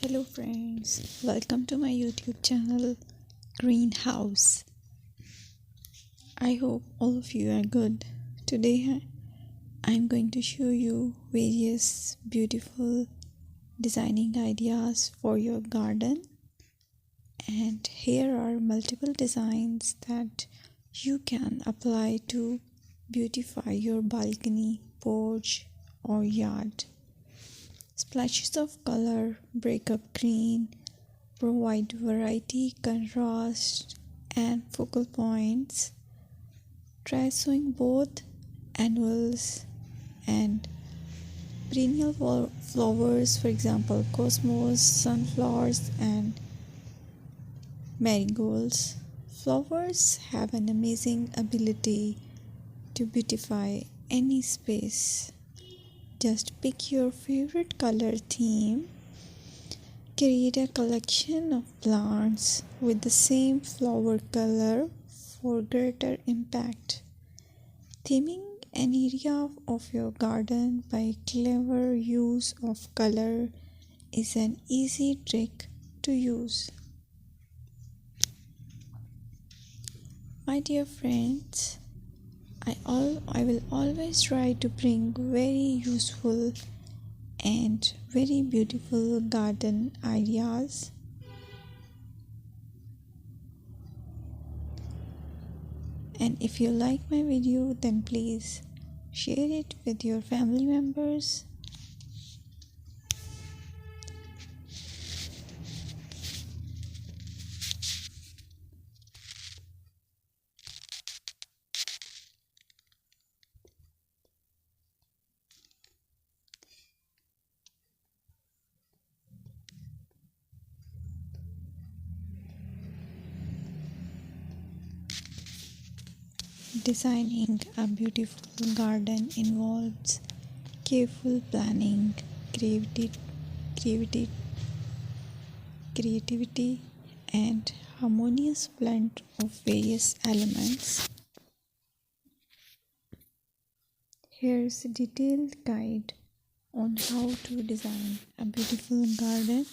Hello friends, welcome to my YouTube channel Greenhouse. I hope all of you are good. Today I'm going to show you various beautiful designing ideas for your garden, and here are multiple designs that you can apply to beautify your balcony, porch or yard. Splashes of color break up green, provide variety, contrast, and focal points. Try sowing both annuals and perennial flowers, for example, cosmos, sunflowers, and marigolds. Flowers have an amazing ability to beautify any space. Just pick your favorite color theme. Create a collection of plants with the same flower color for greater impact. Theming an area of your garden by clever use of color is an easy trick to use. My dear friends, I will always try to bring very useful and very beautiful garden ideas. And if you like my video, then please share it with your family members. Designing a beautiful garden involves careful planning, creativity, creativity, and harmonious blend of various elements. Here's a detailed guide on how to design a beautiful garden.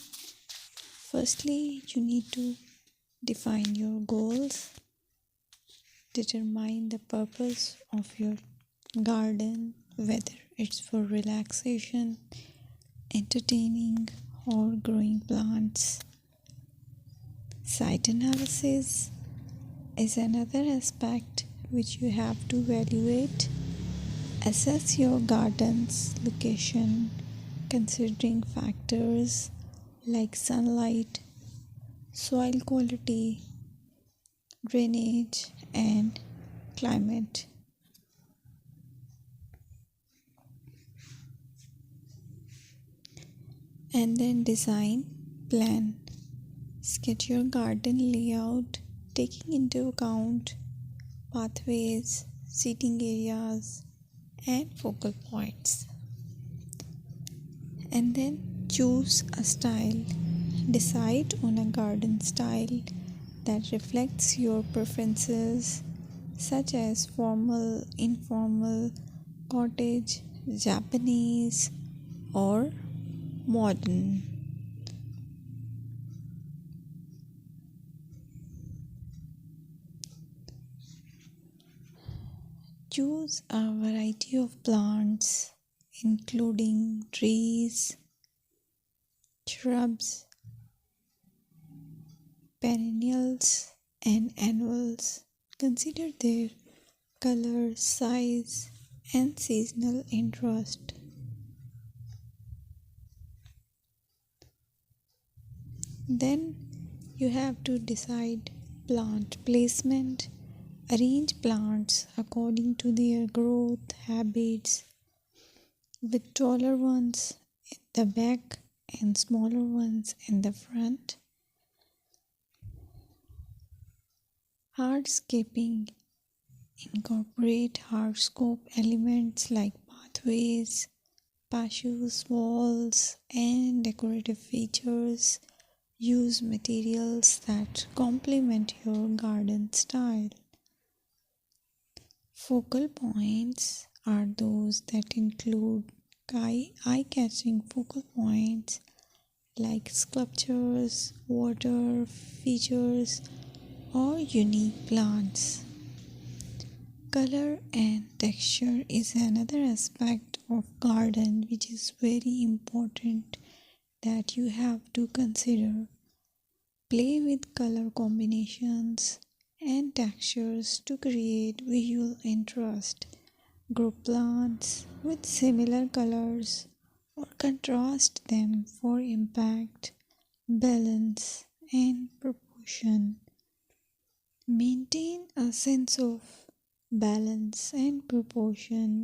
Firstly, you need to define your goals. Determine the purpose of your garden, whether it's for relaxation, entertaining, or growing plants. Site analysis is another aspect which you have to evaluate. Assess your garden's location, considering factors like sunlight, soil quality, drainage, and climate. And then design plan. Sketch your garden layout, taking into account pathways, seating areas, and focal points. And then choose a style. Decide on a garden style that reflects your preferences, such as formal, informal, cottage, Japanese, or modern. Choose a variety of plants, including trees, shrubs, perennials, and annuals. Consider their color, size, and seasonal interest. Then you have to decide plant placement. Arrange plants according to their growth habits, with taller ones in the back and smaller ones in the front. Hardscaping. Incorporate hardscape elements like pathways, patios, walls, and decorative features. Use materials that complement your garden style. Focal points are those that include eye-catching focal points like sculptures, water features, or unique plants. Color and texture is another aspect of garden which is very important that you have to consider. Play with color combinations and textures to create visual interest. Group plants with similar colors or contrast them for impact, balance, and proportion. Maintain a sense of balance and proportion